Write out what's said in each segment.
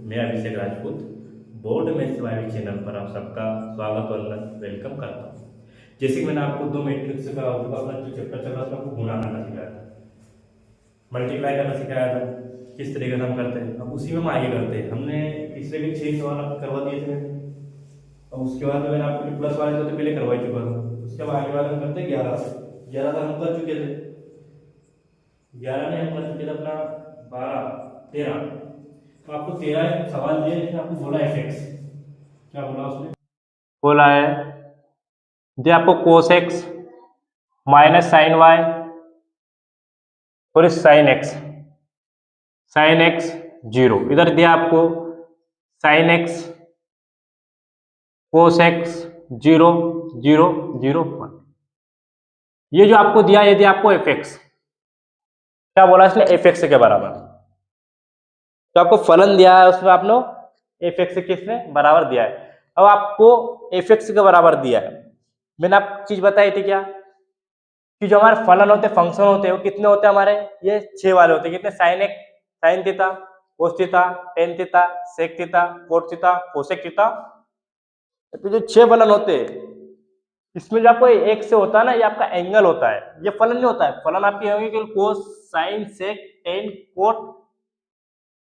मैं अभिषेक राजपूत बोर्ड में Y channel पर आप सबका स्वागत और वेलकम करता हूँ। जैसे कि मैंने आपको दो मैट्रिक्स का अपना जो चैप्टर चल रहा था आपको गुणा करना सिखाया था, मल्टीप्लाई करना सिखाया था, किस तरीके से हम करते हैं। अब उसी में हम आगे करते हैं। हमने तीसरे के 6 सवाल आप करवा दिए थे और उसके बाद मैंने आपको प्लस वाले तो पहले करवा चुका था। उसके बाद आगे वाले हम करते 11 11 हम कर चुके थे। 11 में हम कर चुके थे अपना 12 13। तो आपको 13 सवाल दिए जिसमें आपको बोला एफ एक्स, क्या बोला उसने? बोला है दिया आपको cos x minus sine y और साइन एक्स जीरो। इधर दिया आपको sine x cos x zero zero zero one. ये जो आपको दिया ये दिया आपको एफ एक्स, क्या बोला इसने? एफ एक्स के बराबर। तो आपको फलन दिया है उसमें आपने एफ एक्स किसने बराबर दिया है। अब आपको एफ एक्स के बराबर दिया है। मैंने आप चीज बताई थी क्या कि जो हमारे फलन होते फंक्शन होते हैं वो कितने होते हैं हमारे? ये 6 वाले होते हैं। कितने? Sine x sine theta cos theta tan theta sec theta cot theta cosec theta. तो जो 6 फलन होते हैं इसमें जो आपको एक से होता है ना, ये आपका एंगल होता है, ये फलन नहीं होता है। फलन आपके होंगे केवल कोस साइन सेक टेन कोट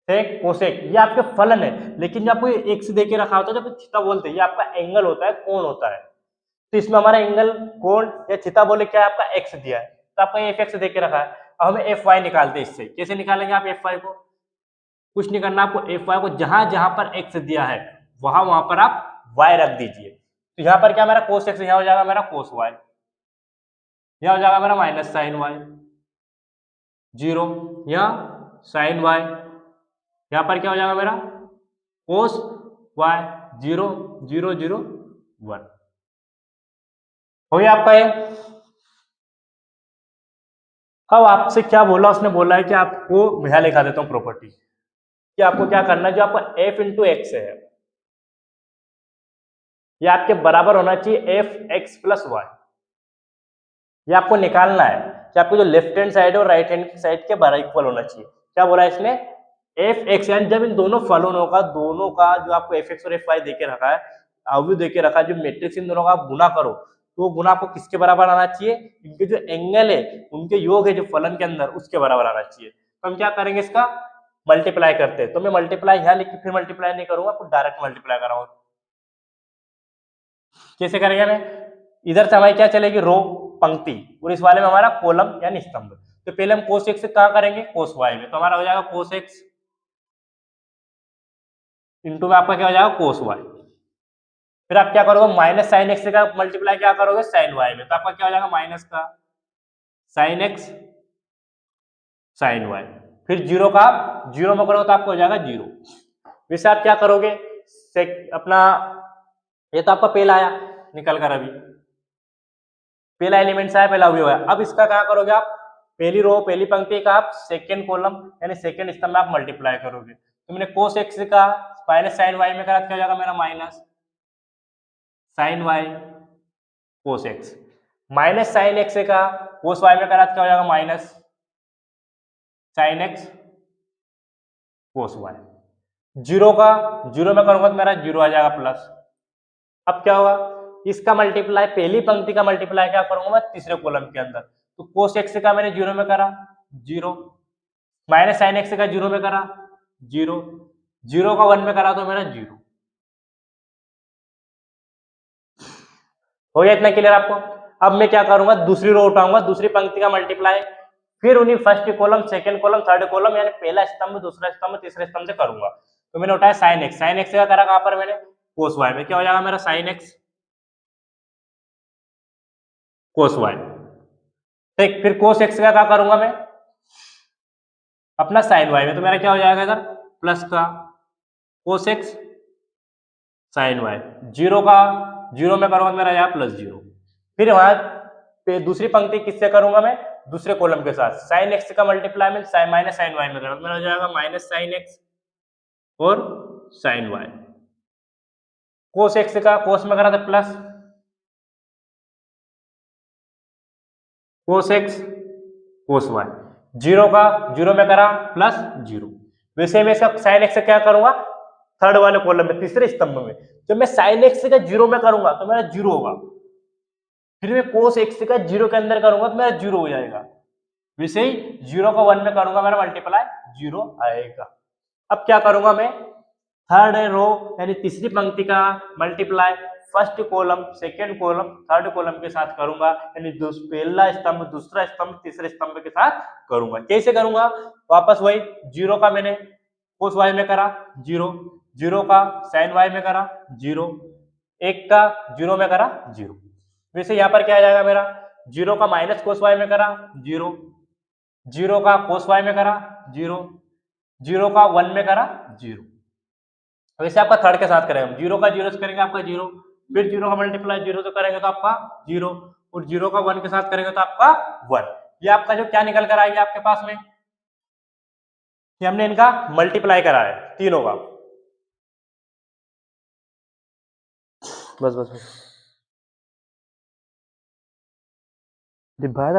सेक कोसेक, ये आपके फलन है। लेकिन जो आपको एक से देके रखा होता है जब थीटा बोलते हैं, ये आपका एंगल होता है, कोण होता है। तो इसमें हमारा एंगल कोण या थीटा बोले क्या है? आपका एक्स दिया है, तो आपका एफ एक्स देके रखा है। अब हमें एफ वाई निकालते हैं। इससे कैसे निकालेंगे आप एफ वाई को? कुछ नहीं करना आपको। एफ वाई को जहां जहां पर एक्स दिया है वहां पर आप वाई रख दीजिए। तो यहाँ पर क्या मेरा कोस एक्स, यहाँ हो जाएगा मेरा कोस वाई, यहाँ हो जाएगा मेरा माइनस साइन वाई जीरो, यहाँ साइन वाई, यहाँ पर क्या हो जाएगा मेरा cos y zero zero zero one. हो गया आपका ये। अब आपसे क्या बोला उसने? बोला है कि आपको मैं लिखा देता हूं प्रॉपर्टी कि आपको क्या करना है, जो आपका f इंटू एक्स है ये आपके बराबर होना चाहिए एफ एक्स प्लस वाई। ये आपको निकालना है कि आपको जो लेफ्ट हैंड साइड और राइट हैंड साइड के बराबर इक्वल होना चाहिए। क्या बोला है इसने? एफ एक्स, यानी जब इन दोनों फलनों का दोनों का जो आपको एफ एक्स और एफ वाई देके रखा है, अवयव देके रखा है, जो मैट्रिक्स इन दोनों का आप गुना करो तो वो गुना आपको किसके बराबर आना चाहिए? इनके जो एंगल है उनके योग है जो फलन के अंदर उसके बराबर आना चाहिए। तो हम क्या करेंगे? इसका मल्टीप्लाई करते हैं। तो मैं मल्टीप्लाई यहाँ लिख के फिर मल्टीप्लाई नहीं करूंगा, आपको डायरेक्ट मल्टीप्लाई कराऊंगा। कैसे करेंगे? मैं इधर से हमारी क्या चलेगी? रो पंक्ति, और इस वाले में हमारा कॉलम यानी स्तंभ। तो पहले हम कोस एक्स से कहाँ करेंगे? कोस वाई में। तो हमारा हो जाएगा कोस एक्स इंटू में आपका क्या हो जाएगा? Cos y. फिर आप क्या करोगे? माइनस साइन एक्स का मल्टीप्लाई क्या करोगे? साइन वाई में। तो आपका क्या हो जाएगा? माइनस का साइन एक्स साइन वाई। फिर जीरो का आप जीरो में करोगे तो आपको हो जाएगा जीरो। वैसे आप क्या करोगे? अपना ये तो आपका पहला आया निकल कर, अभी पहला एलिमेंट आया, पहला अवयव है। अब इसका क्या करोगे आप? पहली रो पहली पंक्ति का आप सेकंड कॉलम यानी सेकंड स्तंभ में आप मल्टीप्लाई करोगे। तो मैंने कोस एक्स का माइनस साइन वाई में करा, क्या हो जाएगा मेरा? Minus sine y cos x, minus sine x का कोस वाई में करा, क्या हो जाएगा? Minus sine x cos y. Zero का जीरो में करूंगा तो मेरा जीरो आ जाएगा प्लस। अब क्या हुआ? इसका मल्टीप्लाई पहली पंक्ति का मल्टीप्लाई क्या करूंगा मैं? तीसरे कॉलम के अंदर। तो कोस एक्स का मैंने जीरो में करा जीरो, माइनस साइन एक्स का जीरो में करा जीरो, जीरो का वन में करा तो मेरा जीरो। हो गया इतना क्लियर आपको? अब मैं क्या करूंगा? दूसरी रो उठाऊंगा, दूसरी पंक्ति का मल्टीप्लाई फिर उन्हीं first column second column third column यानी पहला स्तंभ दूसरा स्तंभ तीसरे स्तंभ से करूंगा। तो मैंने उठाया साइन एक्स का करा कहां पर मैंने? कोस वाई में। क्या हो जाएगा मेरा? Sign x cos Y. ठीक, फिर कोस एक्स का क्या करूंगा मैं? अपना साइन वाई में। तो मेरा क्या हो जाएगा इधर? प्लस का cos x sine y, zero का जीरो में करूंगा मेरा यहाँ प्लस जीरो। फिर वहां पे दूसरी पंक्ति किससे करूंगा मैं? दूसरे कॉलम के साथ साइन एक्स का मल्टीप्लाई में माइनस साइन वाई में करूंगा, मेरा हो जाएगा माइनस साइन एक्स और साइन वाई। कोस एक्स का कोस में करा था plus cos x cos y, zero का जीरो में करा प्लस जीरो। वैसे मैं इसका साइन एक्स क्या करूंगा? थर्ड वाले कॉलम में, तीसरे स्तंभ में। जब मैं साइन एक्स का 0 में करूंगा तो मेरा 0 होगा, फिर मैं कोस एक्स का 0 के अंदर करूंगा तो मेरा 0 हो जाएगा। वैसे ही 0 का 1 में करूंगा मेरा मल्टीप्लाई 0 आएगा। अब क्या करूंगा मैं, थर्ड रो यानी तीसरी पंक्ति का multiply first column, second column, third column के साथ करूंगा, यानी पहला स्तंभ, दूसरा स्तंभ, तीसरे स्तंभ के साथ करूंगा। कैसे करूंगा, वापस वही 0 का मैंने कोस वाई में करा 0, 0 का साइन वाई में करा 0, 1 का 0 में करा 0। वैसे यहाँ पर क्या आ जाएगा मेरा, 0 का माइनस कोस वाई में करा 0, 0 का कोस वाई में करा 0, 0 का 1 में करा 0। वैसे आपका थर्ड के साथ करेंगे, 0 का 0 से करेंगे आपका 0, फिर 0 का मल्टीप्लाई 0 से करेंगे तो आपका 0, और 0 का 1 के साथ करेंगे तो आपका 1। ये आपका जो क्या निकल कर आएगा आपके पास में, कि हमने इनका मल्टीप्लाई करा है तीनों का। बस बस बस डिवाइड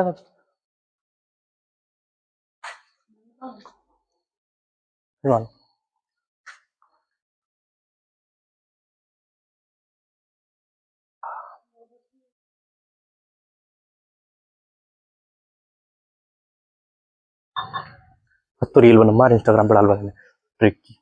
तो रील बना मार इंस्टाग्राम पर डाल बस ट्रिक की।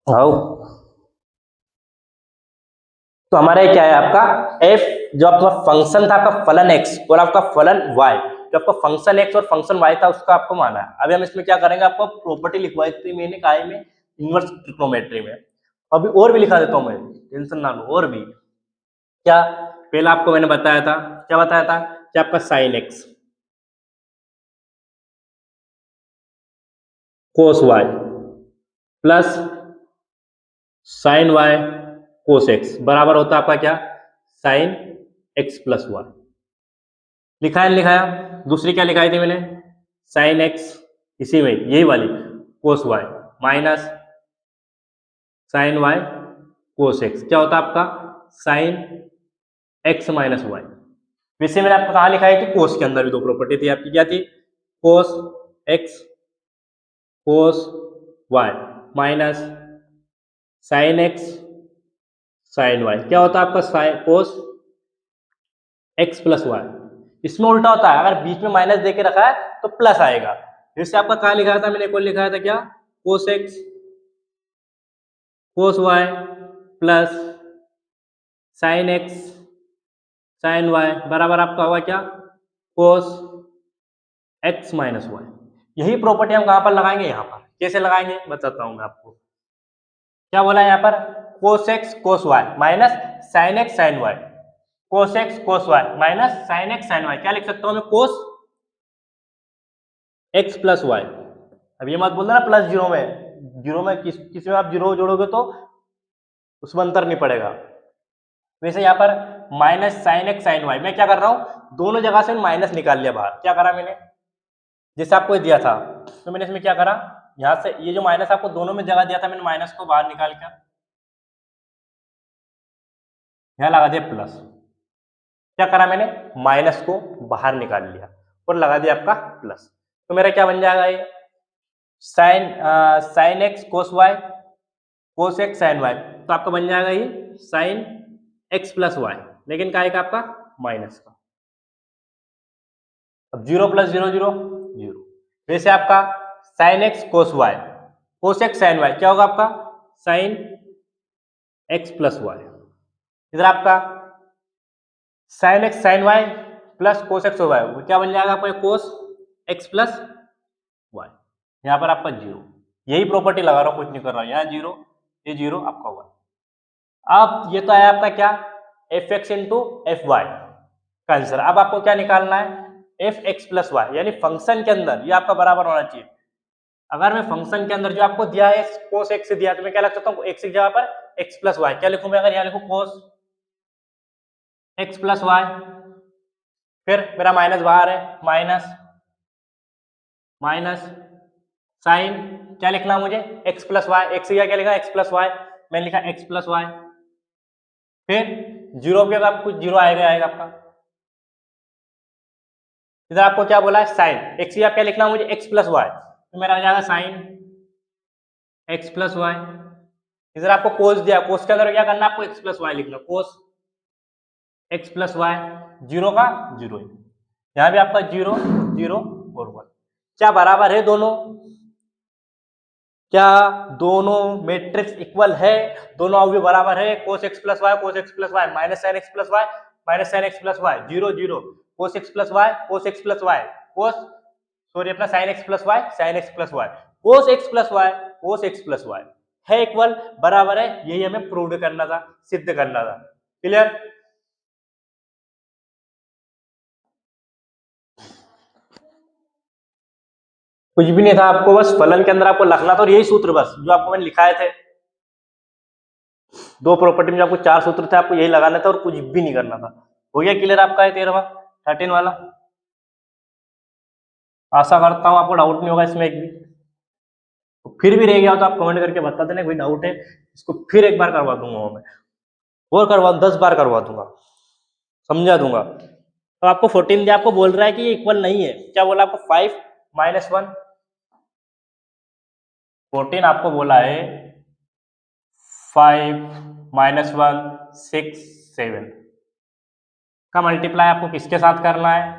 आओ तो हमारा क्या है आपका f, जो आपका फंक्शन था आपका फलन x और आपका फलन y, जो आपका फंक्शन x और फंक्शन y था उसका आपको माना है। अभी हम इसमें क्या करेंगे, आपको प्रॉपर्टी लिखवाई थी मैंने काय में, इनवर्स ट्रिग्नोमेट्री में। अभी और भी लिखा देता हूं मैं, टेंशन ना लो। और भी क्या, पहला आपको मैंने बताया था, क्या बताया था कि आपका sign x cos y plus sign y cos x बराबर होता है आपका क्या, साइन x प्लस वाई। लिखा है लिखाया। दूसरी क्या लिखाई थी मैंने, साइन x, इसी में यही वाली कोस y minus sign y cos x, क्या होता है आपका साइन x माइनस वाई। वैसे मैंने आपको कहा लिखाई थी, कोस के अंदर भी दो प्रॉपर्टी थी आपकी, क्या थी, cos x cos y minus sine x sine y, क्या होता है आपका sine cos x plus y. इसमें उल्टा होता है, अगर बीच में माइनस देके रखा है तो प्लस आएगा। जैसे आपका क्या लिखा था, मैंने एक और लिखा था क्या, cos x cos y plus sine x sine y बराबर आपका होगा क्या, कोस x माइनस वाई। यही प्रॉपर्टी हम कहां पर लगाएंगे, यहां पर। कैसे लगाएंगे बताता हूं मैं आपको। क्या बोला है यहाँ पर, cos x cos y minus sine x sine y, cos x cos y minus sine x sine y। क्या लिख सकता हूं मैं, कोस एक्स प्लस वाई। अब ये मत बोलना ना प्लस जीरो में, जीरो में किसी में आप जीरो जोड़ोगे तो उसमें अंतर नहीं पड़ेगा। वैसे यहाँ पर minus sine x sine y, मैं क्या कर रहा हूँ, दोनों जगह से माइनस निकाल लिया बाहर। क्या करा मैंने, जैसे आपको दिया था तो मैंने इसमें क्या करा, यहाँ से ये जो माइनस आपको दोनों में जगह दिया था, मैंने माइनस को बाहर निकाल कर यहाँ लगा दिया प्लस। क्या करा मैंने, माइनस को बाहर निकाल लिया और लगा दिया आपका प्लस। तो मेरा क्या बन जाएगा, ये sine x cos y, cos x sine y, तो आपका बन जाएगा ये साइन एक्स प्लस वाई, लेकिन क्या आएगा आपका माइनस का। अब zero plus zero zero zero. वैसे आपका sine x cos y, cos x sine y क्या होगा आपका साइन एक्स प्लस वाई। इधर आपका sine x sine y plus cos x y, क्या बन जाएगा आपका कोस एक्स प्लस वाई। यहाँ पर आपका जीरो, यही प्रॉपर्टी लगा रहा हूँ, कुछ नहीं कर रहा हूँ। यहाँ जीरो, ये जीरो, आपका वन। अब ये तो आया आपका क्या, f x into f y का आंसर। अब आपको क्या निकालना है, एफ एक्स प्लस वाई, यानी फंक्शन के अंदर ये आपका बराबर होना चाहिए। अगर मैं फंक्शन के अंदर जो आपको दिया है कोस एक्स से दिया, तो मैं क्या लिख सकता हूँ, एक्स की जगह पर एक्स प्लस वाई। क्या लिखूं मैं, अगर यहाँ लिखूं कोस एक्स प्लस वाई, फिर मेरा माइनस बाहर है, माइनस माइनस साइन, क्या लिखना मुझे, एक्स प्लस वाई, एक्स की जगह क्या लिखा, एक्स प्लस वाई, मैंने लिखा एक्स प्लस वाई। फिर जीरो की जगह कुछ जीरो आएगा आपका। इधर आपको क्या बोला है, साइन एक्स की जगह क्या लिखना मुझे, एक्स प्लस वाई, तो मेरा आ जाएगा साइन एक्स प्लस वाई। इधर आपको कोस दिया, कोस के अंदर क्या करना, आपको एक्स प्लस वाई लिखना, cos x plus y, zero का जीरो, यहां भी आपका जीरो जीरो और वन। क्या बराबर है दोनों, क्या दोनों मैट्रिक्स इक्वल है, दोनों अवयव बराबर है, cos x plus y cos x plus y, minus sine x plus y minus sine x plus y, zero zero, cos x plus y cos x plus y, cos sorry अपना sine x plus y sine x plus y, cos x plus y cos x plus y है equal, बराबर है। यही हमें prove करना था, सिद्ध करना था। क्लियर। कुछ भी नहीं था, आपको बस फलन के अंदर आपको लिखना था, और यही सूत्र बस जो आपको मैंने लिखाए थे, दो प्रॉपर्टी में आपको चार सूत्र थे, आपको यही लगाना था और कुछ भी नहीं करना था। हो गया क्लियर आपका है 13वां 13 वाला। आशा करता हूं आपको डाउट नहीं होगा इसमें एक भी। तो फिर भी रह गया तो आप कमेंट करके बता देना कोई डाउट है, इसको फिर एक बार करवा दूंगा मैं, और करवा 10 बार करवा दूंगा, समझा दूंगा। तो आपको 14 दिया, आपको बोल रहा है कि ये इक्वल नहीं है, क्या बोला आपको 5 माइनस 1, 14 आपको बोला है 5 माइनस 1 6 7 का मल्टीप्लाई आपको किसके साथ करना है,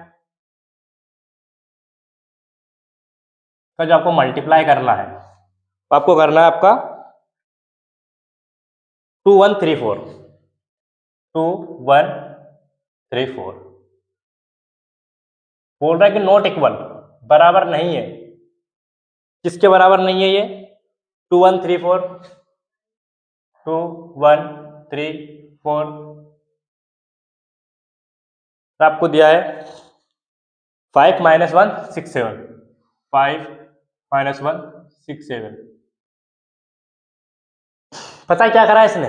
का जो आपको मल्टीप्लाई करना है, तो आपको करना है आपका 2 1 3 4 2 1 3 4। बोल रहा है कि नॉट इक्वल, बराबर नहीं है, किसके बराबर नहीं है ये, 2 1 3 4 2 1 3 4, तो आपको दिया है 5 माइनस 1 6 7, 5 माइनस 1 6 7। पता है क्या करा इसने,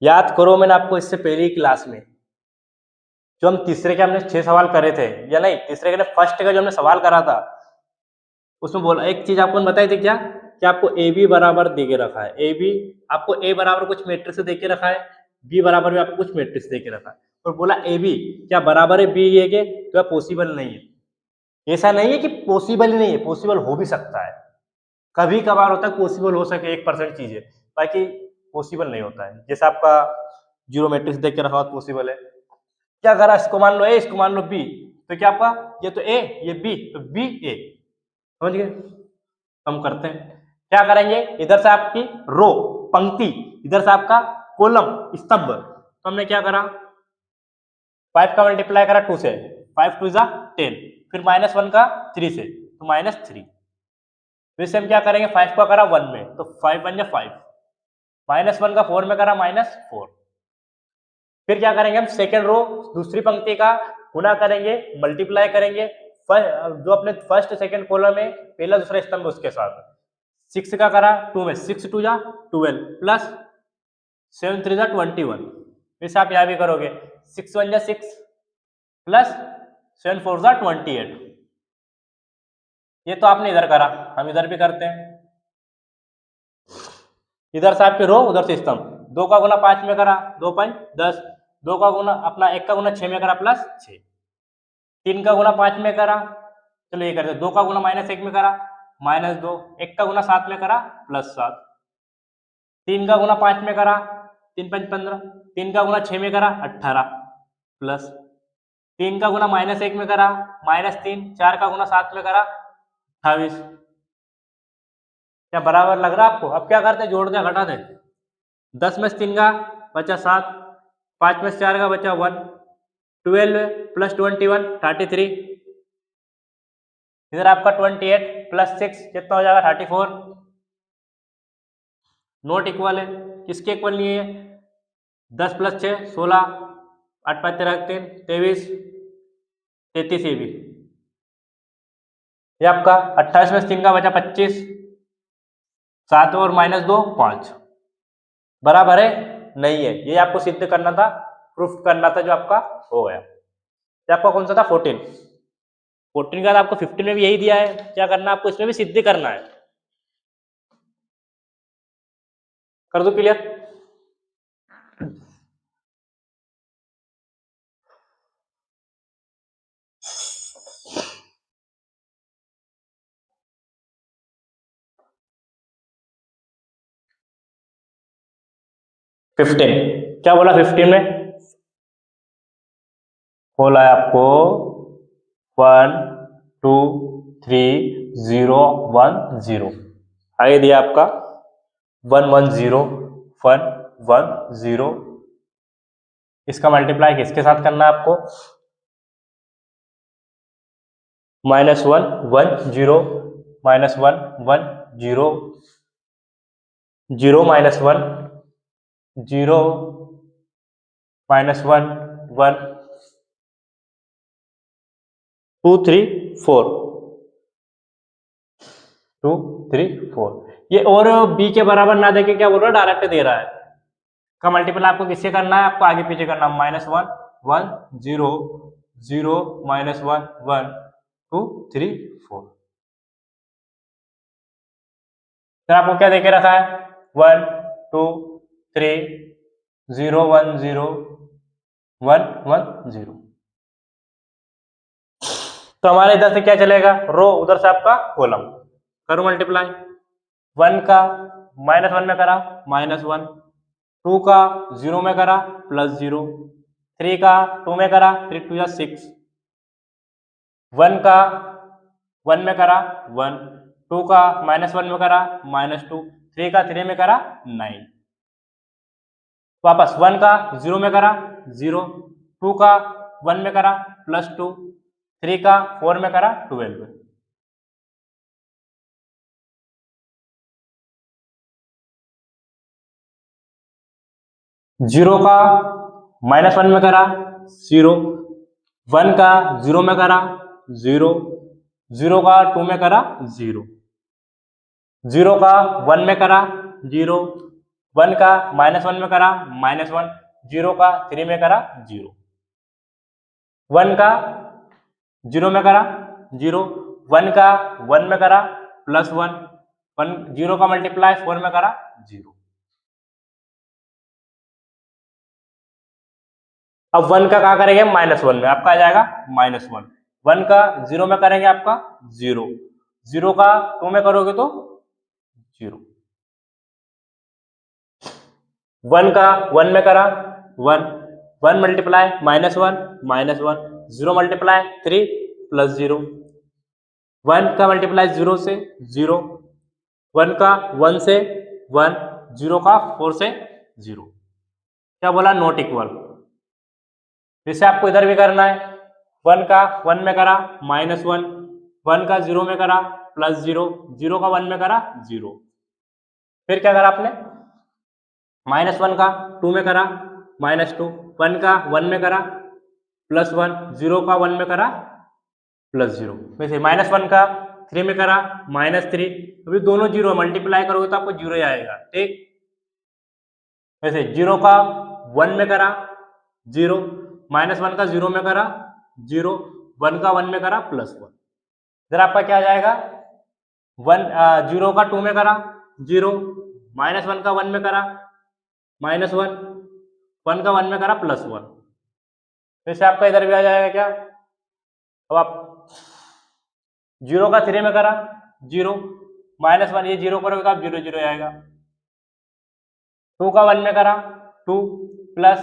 याद करो मैंने आपको इससे पहली क्लास में जो हम तीसरे के हमने 6 सवाल करे थे, या नहीं तीसरे के फर्स्ट का जो हमने सवाल करा था, उसमें बोला एक चीज आपको बताई थी क्या, कि आपको ए बी बराबर दे के रखा है, ए बी आपको ए बराबर कुछ मैट्रिक्स दे के रखा है, बी बराबर भी आपको कुछ मैट्रिक्स दे के रखा है, और बोला ए बी क्या बराबर है बी ए के, तो पॉसिबल नहीं है। ऐसा नहीं है कि पॉसिबल ही नहीं है, पॉसिबल हो भी सकता है, कभी कभार होता है पॉसिबल हो सके 1% चीजें, बाकी पॉसिबल नहीं होता है। जैसे आपका जीरो मैट्रिक्स देख के रखा हो पॉसिबल है, क्या करा, इसको मान लो ए इसको मान लो बी, तो क्या आपका ये तो ए ये बी, तो बी ए, समझ गए। हम करते हैं क्या करेंगे, इधर से आपकी रो पंक्ति, इधर से आपका कॉलम स्तंभ, तो हमने क्या करा 5 का मल्टीप्लाई करा 2 से, 5 2 10, फिर माइनस 1 का 3 से, तो माइनस 3। वैसे हम क्या करेंगे 5 का करा 1 में, तो 5 1 5, माइनस 1 का 4 में करा माइनस 4। फिर क्या करेंगे हम सेकेंड रो दूसरी पंक्ति का गुना करेंगे, मल्टीप्लाई करेंगे, जो अपने फर्स्ट सेकंड कॉलम में पहला दूसरा स्तंभ उसके साथ 6 का करा 2 में 6 2 जा 12 प्लस 7 3 जा 21। इस आप यहाँ भी करोगे 6 1 जा 6 प्लस 7 4 जा 28। ये तो आपने इधर करा, हम इधर भी करते हैं। इधर से आपके रो उधर से स्तंभ, 2 का गुना 5 में करा 2 5 10, 2 का गुना अपना 1 का गुना 6 में करा प्लस 6, 3 का गुना 5 में करा, चलो ये करते 2 का गुना -1 में करा -2, 1 का गुना 7 में करा +7, 3 का गुना 5 में करा 3 5 15, 3 का गुना 6 में करा 18 प्लस 3 का गुना -1 में करा -3, 4 का गुना 7 में करा 28। क्या बराबर लग रहा है आपको? अब क्या करते हैं, जोड़ दे घटा दे, 10 में से 3 का बचा 7, 5 में से 4 का बचा 1, 12 प्लस 21 33, इधर आपका 28 प्लस 6 कितना हो जाएगा 34। नोट इक्वल है, किसके इक्वल नहीं है? 10 प्लस 6 16, 8 5 13 3 23 33, ये भी ये आपका 28 में से 3 का बचा 25, 7 और -2 5, बराबर है नहीं है? ये आपको सिद्ध करना था, प्रूफ करना था, जो आपका हो गया। ये आपका कौन सा था 14 के बाद आपको 15 में भी यही दिया है, क्या करना है आपको, इसमें भी सिद्ध करना है। कर दो क्लियर? फिफ्टीन, क्या बोला 15 में? बोला है आपको 1 2 3 0 1 0, आगे दिया आपका 1 1 0 1 1 0, इसका मल्टीप्लाई किसके साथ करना है आपको? -1 1 0 -1 1 0 0 -1 0 -1 1 2 3 4 2 3 4। ये और b के बराबर ना देके क्या बोल रहा है, डायरेक्ट दे रहा है। का मल्टीपल आपको किससे करना है? आपको आगे पीछे करना, -1 1 0 0 -1 1 2 3 4। फिर आपको क्या देके रखा है? 1 2 3 0 1 0 1 1 0। तो हमारे इधर से क्या चलेगा, रो, उधर से आपका कॉलम। करो मल्टीप्लाई, 1 का -1 में करा -1, 2 का 0 में करा +0, 3 का 2 में करा 3 2 6, 1 का 1 में करा 1, 2 का -1 में करा -2, 3 का 3 में करा 9, वापस 1 का 0 में करा 0, 2 का 1 में करा +2, 3 का 4 में करा 12। जीरो का -1 में करा 0, 1 का 0 में करा 0, 0 का 2 में करा 0, 0 का 1 में करा 0, 1 का -1 में करा -1, 0 का 3 में करा 0, 1 का 0 में करा 0, 1 का 1 में करा +1, 1 0 का मल्टीप्लाई 4 में करा 0। अब 1 का क्या करेंगे, -1 में आपका आ जाएगा -1, 1 का 0 में करेंगे आपका 0, 0 का 2 में करोगे तो 0, 1 का 1 में करा 1, 1 मल्टीप्लाई -1 -1, 0 मल्टीप्लाई 3 +0, 1 का मल्टीप्लाई 0 से 0, 1 का 1 से 1, 0 का 4 से 0। क्या बोला, नॉट इक्वल। जैसे आपको इधर भी करना है, 1 का 1 में करा -1, 1 का 0 में करा +0, 0 का 1 में करा 0, फिर क्या करा आपने, -1 का 2 में करा -2, 1 का 1 में करा +1, 0 का 1 में करा +0। वैसे -1 का 3 में करा -3, अभी दोनों जीरो मल्टीप्लाई करोगे तो आपको जीरो ही आएगा, ठीक। वैसे 0 का 1 में करा 0, -1 का 0 में करा 0, 1 का 1 में करा +1। इधर आपका क्या आ जाएगा, 0 का 2 में करा 0, -1 का 1 में करा -1, 1 का 1 में करा +1। वैसे आपका इधर भी आ जाएगा क्या, अब आप 0 का 3 में करा 0, -1 ये 0 करोगे तो आप 0 0 आएगा। 2 का 1 में करा 2, प्लस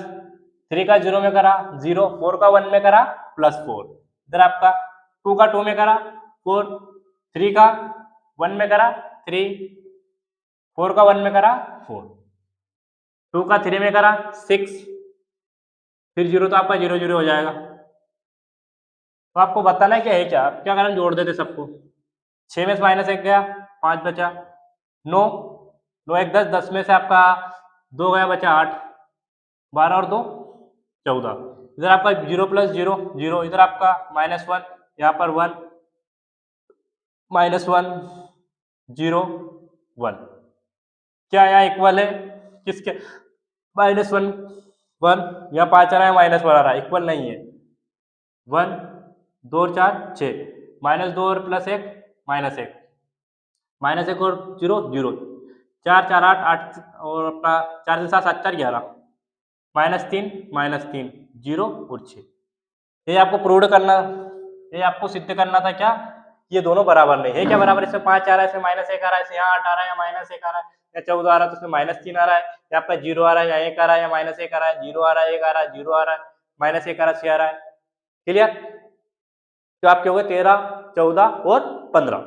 3 का 0 में करा 0, 4 का 1 में करा +4। इधर आपका 2 का 2 में करा 4, 3 का 1 में करा 3, 4 का 1 में करा 4, 2 का 3 में करा 6, फिर 0 तो आपका 0 0 हो जाएगा। तो आपको बताना है क्या है, क्या करें, जोड़ देते सबको। 6 में से -1 गया 5 बचा 9, 9 1 10, 10 में से आपका 2 गया बचा 8, 12 और 2 14। इधर आपका 0 + 0 0, इधर आपका -1, यहाँ पर 1 -1 0 1, क्या यहाँ इक्वल है किसके, -1 1, यहाँ 5 आ रहा है -1 आ रहा है, इक्वल नहीं है। 1 2 और 4 6, -2 और +1 -1, -1 और 0 0, 4 4 8 8 और अपना 4 से 7 7 4 11, -3 -3 0 और 6। ये आपको प्रूव करना, ये आपको सिद्ध करना था क्या, ये दोनों बराबर नहीं है। क्या बराबर, इसमें 5 आ रहा है, इसमें -1 आ रहा है, इसमें यहाँ 8 आ रहा है, यहाँ -1 आ रहा है, या 14 आ रहा है तो इसमें -3 आ रहा है, या आपका 0 आ रहा है, या 1 आ रहा है, या -1 आ रहा है, 0 आ रहा है, 1 आ रहा है, 0 आ रहा है, -1 आ रहा है, 6 आ रहा है। क्लियर, तो आपके हो गए 13 14 और 15।